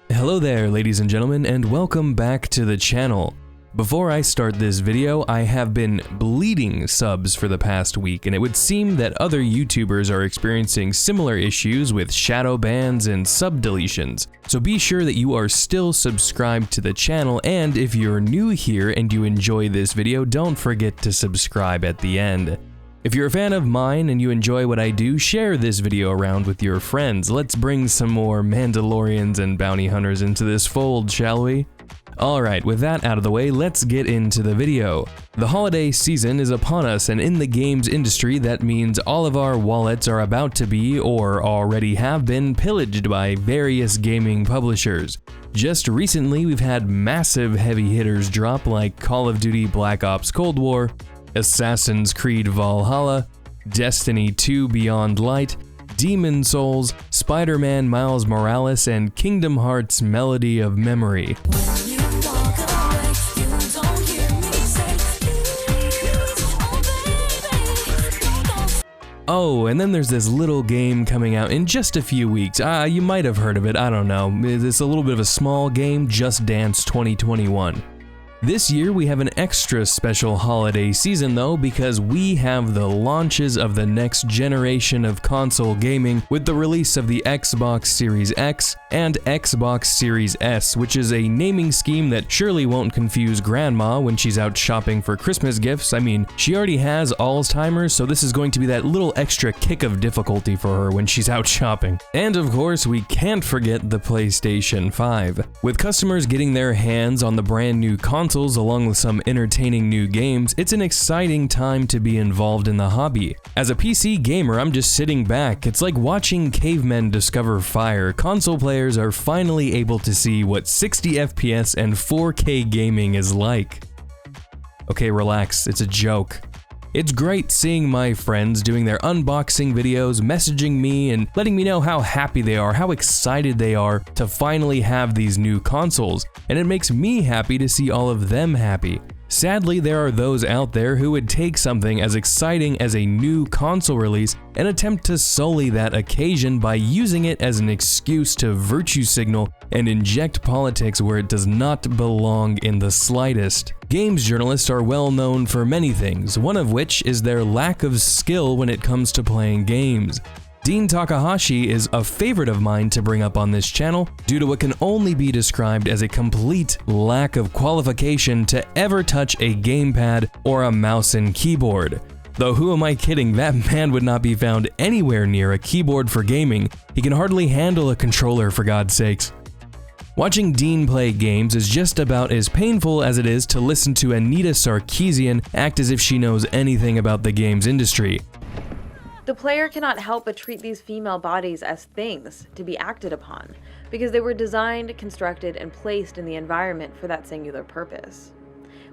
Hello there, ladies and gentlemen, and welcome back to the channel. Before I start this video, I have been bleeding subs for the past week, and it would seem that other YouTubers are experiencing similar issues with shadow bans and sub deletions. So be sure that you are still subscribed to the channel, and if you're new here and you enjoy this video, don't forget to subscribe at the end. If you're a fan of mine and you enjoy what I do, share this video around with your friends. Let's bring some more Mandalorians and bounty hunters into this fold, shall we? Alright, with that out of the way, let's get into the video. The holiday season is upon us, and in the games industry, that means all of our wallets are about to be, or already have been, pillaged by various gaming publishers. Just recently, we've had massive heavy hitters drop like Call of Duty Black Ops Cold War, Assassin's Creed Valhalla, Destiny 2 Beyond Light, Demon Souls, Spider-Man Miles Morales, and Kingdom Hearts Melody of Memory. Oh, and then there's this little game coming out in just a few weeks. You might have heard of it, I don't know. It's a little bit of a small game, Just Dance 2021. This year we have an extra special holiday season though, because we have the launches of the next generation of console gaming with the release of the Xbox Series X and Xbox Series S, which is a naming scheme that surely won't confuse Grandma when she's out shopping for Christmas gifts. I mean, she already has Alzheimer's, so this is going to be that little extra kick of difficulty for her when she's out shopping. And of course, we can't forget the PlayStation 5. With customers getting their hands on the brand new consoles along with some entertaining new games, it's an exciting time to be involved in the hobby. As a PC gamer, I'm just sitting back. It's like watching cavemen discover fire. Console players are finally able to see what 60 FPS and 4K gaming is like. Okay, relax, it's a joke. It's great seeing my friends doing their unboxing videos, messaging me, and letting me know how happy they are, how excited they are to finally have these new consoles, and it makes me happy to see all of them happy. Sadly, there are those out there who would take something as exciting as a new console release and attempt to sully that occasion by using it as an excuse to virtue signal and inject politics where it does not belong in the slightest. Games journalists are well known for many things, one of which is their lack of skill when it comes to playing games. Dean Takahashi is a favorite of mine to bring up on this channel due to what can only be described as a complete lack of qualification to ever touch a gamepad or a mouse and keyboard. Though who am I kidding, that man would not be found anywhere near a keyboard for gaming. He can hardly handle a controller, for God's sakes. Watching Dean play games is just about as painful as it is to listen to Anita Sarkeesian act as if she knows anything about the games industry. The player cannot help but treat these female bodies as things to be acted upon, because they were designed, constructed, and placed in the environment for that singular purpose.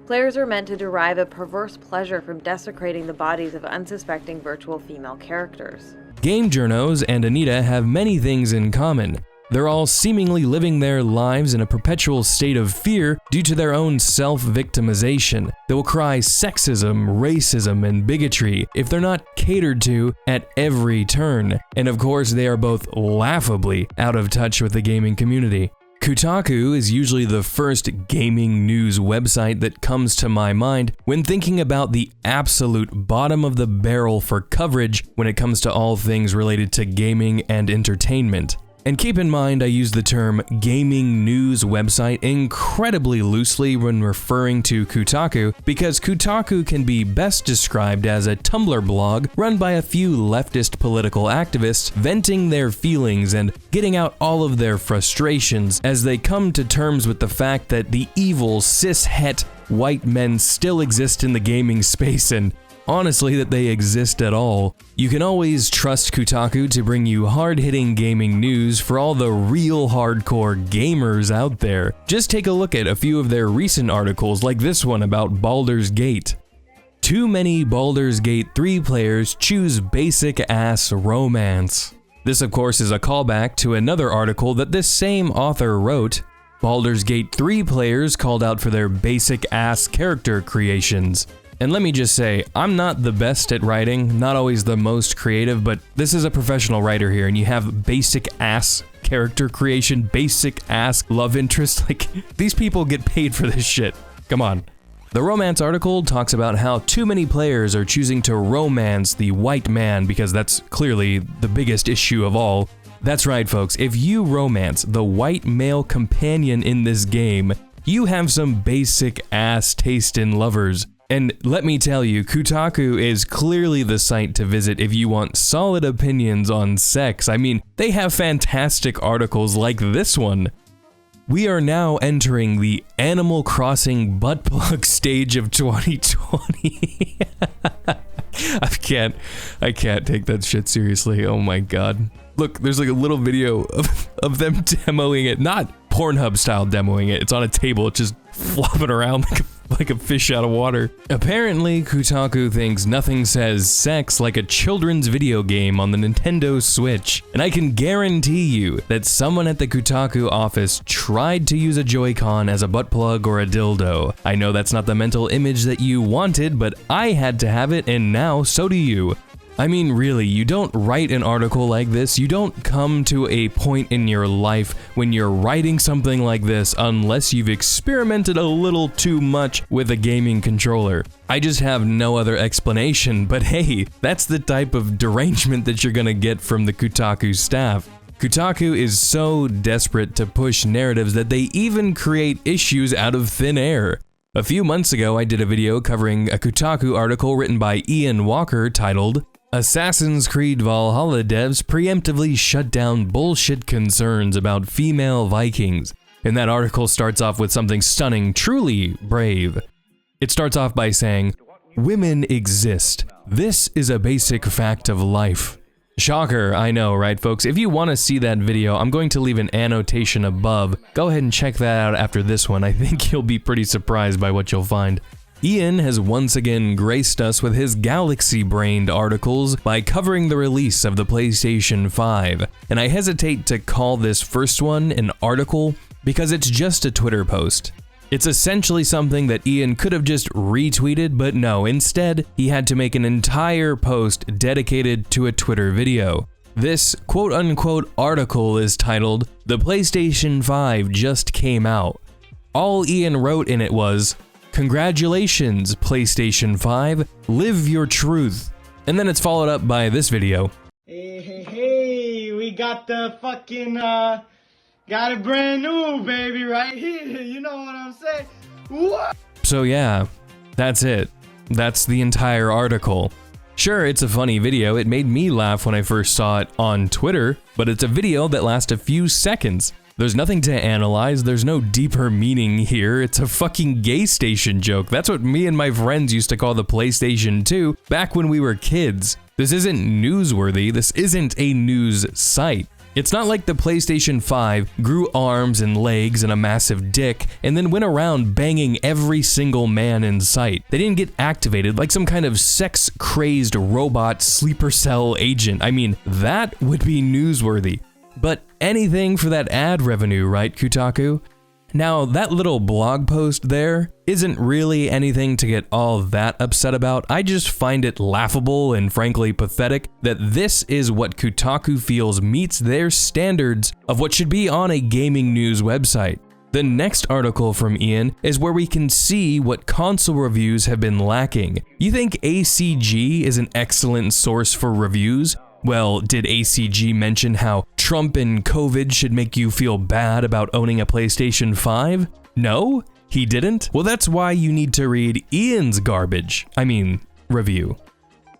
Players are meant to derive a perverse pleasure from desecrating the bodies of unsuspecting virtual female characters. Game journos and Anita have many things in common. They're all seemingly living their lives in a perpetual state of fear due to their own self-victimization. They will cry sexism, racism, and bigotry if they're not catered to at every turn. And of course, they are both laughably out of touch with the gaming community. Kotaku is usually the first gaming news website that comes to my mind when thinking about the absolute bottom of the barrel for coverage when it comes to all things related to gaming and entertainment. And keep in mind, I use the term gaming news website incredibly loosely when referring to Kotaku, because Kotaku can be best described as a Tumblr blog run by a few leftist political activists venting their feelings and getting out all of their frustrations as they come to terms with the fact that the evil cis-het white men still exist in the gaming space, and honestly, that they exist at all. You can always trust Kotaku to bring you hard-hitting gaming news for all the real hardcore gamers out there. Just take a look at a few of their recent articles like this one about Baldurs Gate. Too many Baldurs Gate 3 players choose basic-ass romance. This of course is a callback to another article that this same author wrote. Baldurs Gate 3 players called out for their basic-ass character creations. And let me just say, I'm not the best at writing, not always the most creative, but this is a professional writer here, and you have basic ass character creation, basic ass love interest. Like, these people get paid for this shit. Come on. The romance article talks about how too many players are choosing to romance the white man because that's clearly the biggest issue of all. That's right, folks. If you romance the white male companion in this game, you have some basic ass taste in lovers. And let me tell you, Kotaku is clearly the site to visit if you want solid opinions on sex. I mean, they have fantastic articles like this one. We are now entering the Animal Crossing butt plug stage of 2020. I can't take that shit seriously. Oh my god. Look, there's like a little video of them demoing it, not Pornhub style demoing it. It's on a table, it's just flopping around like a fish out of water. Apparently, Kotaku thinks nothing says sex like a children's video game on the Nintendo Switch. And I can guarantee you that someone at the Kotaku office tried to use a Joy-Con as a butt plug or a dildo. I know that's not the mental image that you wanted, but I had to have it, and now so do you. I mean, really, you don't write an article like this, you don't come to a point in your life when you're writing something like this unless you've experimented a little too much with a gaming controller. I just have no other explanation, but hey, that's the type of derangement that you're gonna get from the Kotaku staff. Kotaku is so desperate to push narratives that they even create issues out of thin air. A few months ago, I did a video covering a Kotaku article written by Ian Walker titled, Assassin's Creed Valhalla devs preemptively shut down bullshit concerns about female Vikings. And that article starts off with something stunning, truly brave. It starts off by saying, women exist. This is a basic fact of life. Shocker, I know, right folks? If you want to see that video, I'm going to leave an annotation above. Go ahead and check that out after this one. I think you'll be pretty surprised by what you'll find. Ian has once again graced us with his galaxy-brained articles by covering the release of the PlayStation 5. And I hesitate to call this first one an article because it's just a Twitter post. It's essentially something that Ian could have just retweeted, but no, instead, he had to make an entire post dedicated to a Twitter video. This quote-unquote article is titled, The PlayStation 5 Just Came Out. All Ian wrote in it was, Congratulations, PlayStation 5, live your truth. And then it's followed up by this video. Hey, we got the fucking, got it brand new, baby, right here, you know what I'm saying? What? So yeah, that's it. That's the entire article. Sure, it's a funny video, it made me laugh when I first saw it on Twitter, but it's a video that lasts a few seconds. There's nothing to analyze, there's no deeper meaning here, it's a fucking gay station joke. That's what me and my friends used to call the PlayStation 2 back when we were kids. This isn't newsworthy, this isn't a news site. It's not like the PlayStation 5 grew arms and legs and a massive dick and then went around banging every single man in sight. They didn't get activated like some kind of sex-crazed robot sleeper cell agent. I mean, that would be newsworthy. But anything for that ad revenue, right, Kotaku? Now, that little blog post there isn't really anything to get all that upset about. I just find it laughable and frankly pathetic that this is what Kotaku feels meets their standards of what should be on a gaming news website. The next article from Ian is where we can see what console reviews have been lacking. You think ACG is an excellent source for reviews? Well, did ACG mention how Trump and COVID should make you feel bad about owning a PlayStation 5? No? He didn't? Well, that's why you need to read Ian's review.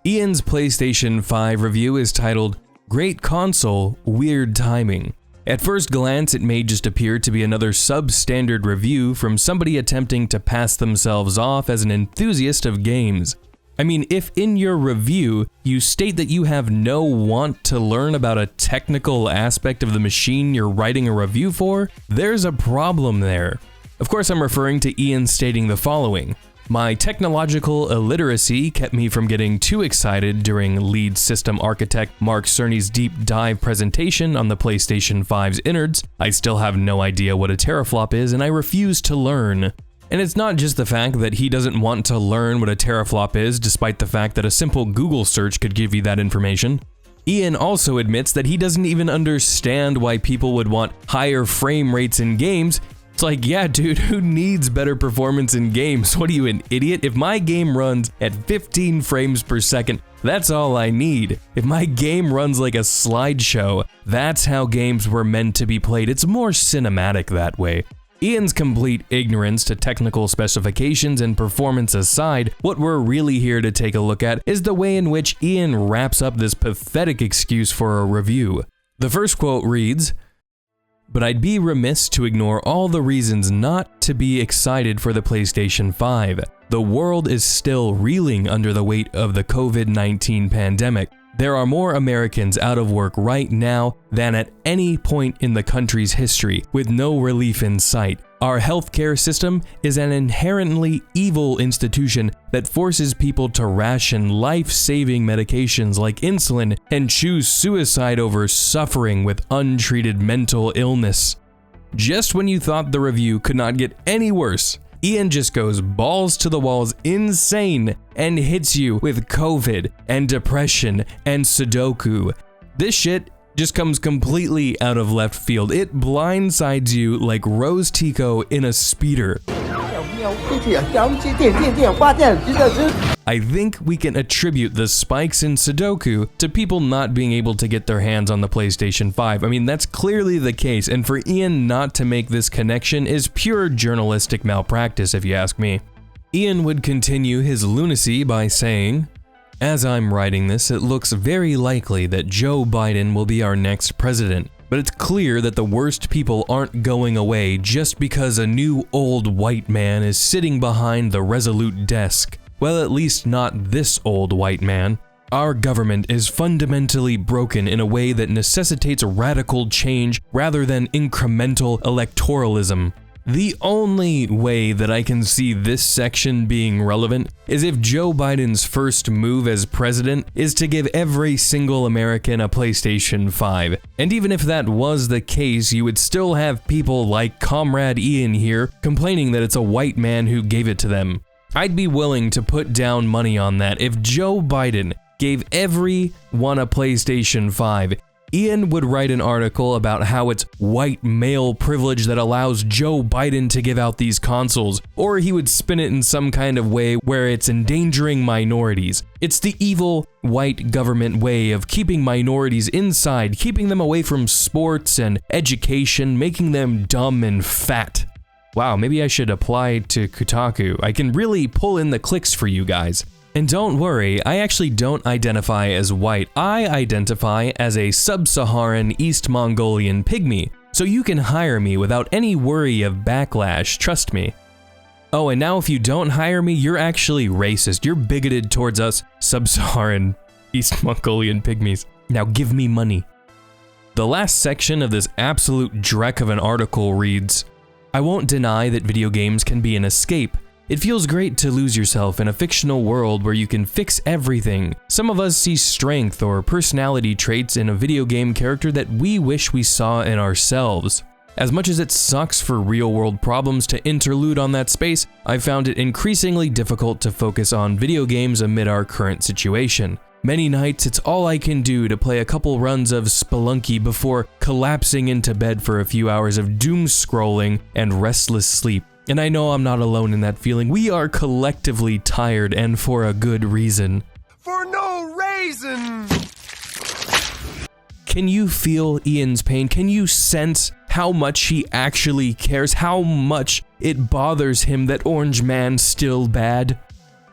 Ian's PlayStation 5 review is titled, Great Console, Weird Timing. At first glance, it may just appear to be another substandard review from somebody attempting to pass themselves off as an enthusiast of games. I mean, if in your review, you state that you have no want to learn about a technical aspect of the machine you're writing a review for, there's a problem there. Of course, I'm referring to Ian stating the following. My technological illiteracy kept me from getting too excited during lead system architect Mark Cerny's deep dive presentation on the PlayStation 5's innards. I still have no idea what a teraflop is and I refuse to learn. And it's not just the fact that he doesn't want to learn what a teraflop is, despite the fact that a simple Google search could give you that information. Ian also admits that he doesn't even understand why people would want higher frame rates in games. It's like, yeah, dude, who needs better performance in games? What are you, an idiot? If my game runs at 15 frames per second, that's all I need. If my game runs like a slideshow, that's how games were meant to be played. It's more cinematic that way. Ian's complete ignorance to technical specifications and performance aside, what we're really here to take a look at is the way in which Ian wraps up this pathetic excuse for a review. The first quote reads, "But I'd be remiss to ignore all the reasons not to be excited for the PlayStation 5. The world is still reeling under the weight of the COVID-19 pandemic. There are more Americans out of work right now than at any point in the country's history, with no relief in sight. Our healthcare system is an inherently evil institution that forces people to ration life-saving medications like insulin and choose suicide over suffering with untreated mental illness." Just when you thought the review could not get any worse, Ian just goes balls to the walls insane and hits you with COVID and depression and Sudoku. This shit just comes completely out of left field. It blindsides you like Rose Tico in a speeder. I think we can attribute the spikes in Sudoku to people not being able to get their hands on the PlayStation 5. I mean, that's clearly the case, and for Ian not to make this connection is pure journalistic malpractice, if you ask me. Ian would continue his lunacy by saying, "As I'm writing this, it looks very likely that Joe Biden will be our next president. But it's clear that the worst people aren't going away just because a new old white man is sitting behind the Resolute desk. Well, at least not this old white man. Our government is fundamentally broken in a way that necessitates radical change rather than incremental electoralism." The only way that I can see this section being relevant is if Joe Biden's first move as president is to give every single American a PlayStation 5. And even if that was the case, you would still have people like Comrade Ian here complaining that it's a white man who gave it to them. I'd be willing to put down money on that. If Joe Biden gave everyone a PlayStation 5, Ian would write an article about how it's white male privilege that allows Joe Biden to give out these consoles, or he would spin it in some kind of way where it's endangering minorities. It's the evil white government way of keeping minorities inside, keeping them away from sports and education, making them dumb and fat. Wow, maybe I should apply to Kotaku. I can really pull in the clicks for you guys. And don't worry, I actually don't identify as white. I identify as a sub-Saharan East Mongolian pygmy, so you can hire me without any worry of backlash, trust me. Oh, and now if you don't hire me, you're actually racist. You're bigoted towards us sub-Saharan East Mongolian pygmies. Now give me money. The last section of this absolute dreck of an article reads, "I won't deny that video games can be an escape. It feels great to lose yourself in a fictional world where you can fix everything. Some of us see strength or personality traits in a video game character that we wish we saw in ourselves. As much as it sucks for real-world problems to interlude on that space, I've found it increasingly difficult to focus on video games amid our current situation. Many nights, it's all I can do to play a couple runs of Spelunky before collapsing into bed for a few hours of doom scrolling and restless sleep. And I know I'm not alone in that feeling. We are collectively tired, and for a good reason." For no reason! Can you feel Ian's pain? Can you sense how much he actually cares? How much it bothers him that Orange Man's still bad?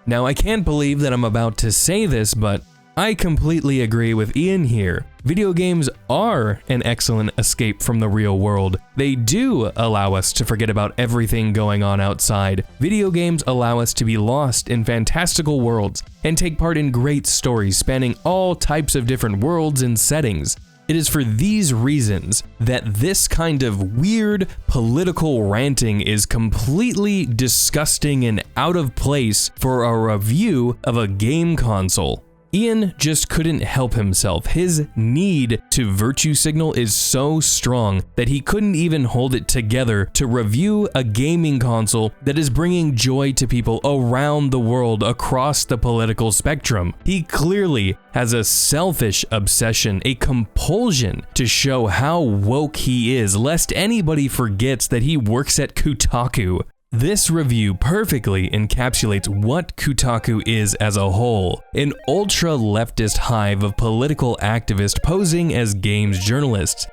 Now, I can't believe that I'm about to say this, but I completely agree with Ian here. Video games are an excellent escape from the real world. They do allow us to forget about everything going on outside. Video games allow us to be lost in fantastical worlds and take part in great stories spanning all types of different worlds and settings. It is for these reasons that this kind of weird political ranting is completely disgusting and out of place for a review of a game console. Ian just couldn't help himself. His need to virtue signal is so strong that he couldn't even hold it together to review a gaming console that is bringing joy to people around the world across the political spectrum. He clearly has a selfish obsession, a compulsion to show how woke he is, lest anybody forgets that he works at Kotaku. This review perfectly encapsulates what Kotaku is as a whole, an ultra-leftist hive of political activists posing as games journalists.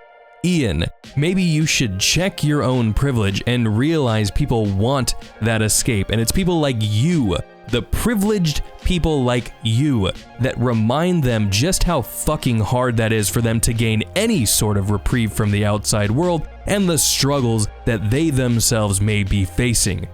Ian, maybe you should check your own privilege and realize people want that escape, and it's people like you, the privileged people like you, that remind them just how fucking hard that is for them to gain any sort of reprieve from the outside world and the struggles that they themselves may be facing.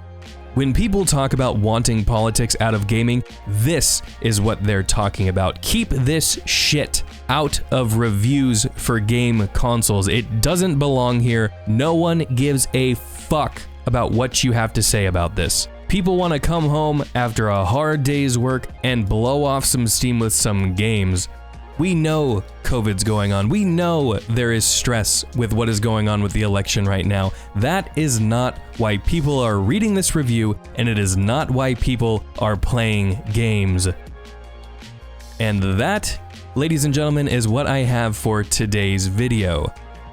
When people talk about wanting politics out of gaming, this is what they're talking about. Keep this shit out of reviews for game consoles. It doesn't belong here. No one gives a fuck about what you have to say about this. People want to come home after a hard day's work and blow off some steam with some games. We know COVID's going on. We know there is stress with what is going on with the election right now. That is not why people are reading this review, and it is not why people are playing games. And that, ladies and gentlemen, is what I have for today's video.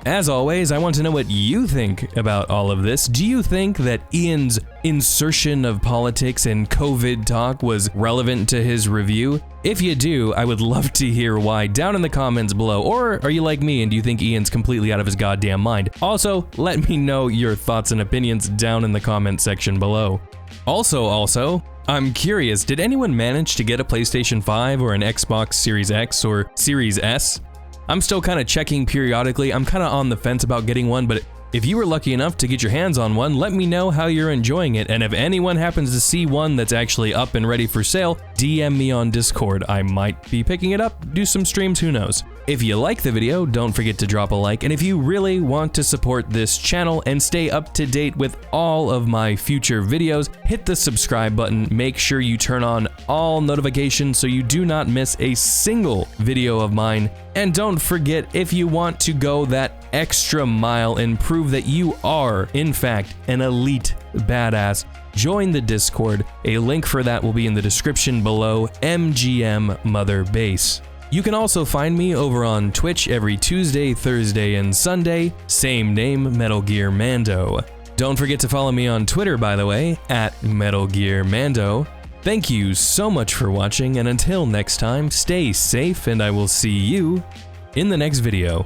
As always, I want to know what you think about all of this. Do you think that Ian's insertion of politics and COVID talk was relevant to his review? If you do, I would love to hear why down in the comments below. Or are you like me and do you think Ian's completely out of his goddamn mind? Also, let me know your thoughts and opinions down in the comment section below. Also, I'm curious, did anyone manage to get a PlayStation 5 or an Xbox Series X or Series S? I'm still kind of checking periodically. I'm kind of on the fence about getting one, but if you were lucky enough to get your hands on one, let me know how you're enjoying it. And if anyone happens to see one that's actually up and ready for sale, DM me on Discord. I might be picking it up, do some streams, who knows. If you like the video, don't forget to drop a like, and if you really want to support this channel and stay up to date with all of my future videos, hit the subscribe button, make sure you turn on all notifications so you do not miss a single video of mine, and don't forget, if you want to go that extra mile and prove that you are, in fact, an elite badass, join the Discord. A link for that will be in the description below, MGM Mother Base. You can also find me over on Twitch every Tuesday, Thursday, and Sunday, same name, Metal Gear Mando. Don't forget to follow me on Twitter, by the way, at Metal Gear Mando. Thank you so much for watching, and until next time, stay safe, and I will see you in the next video.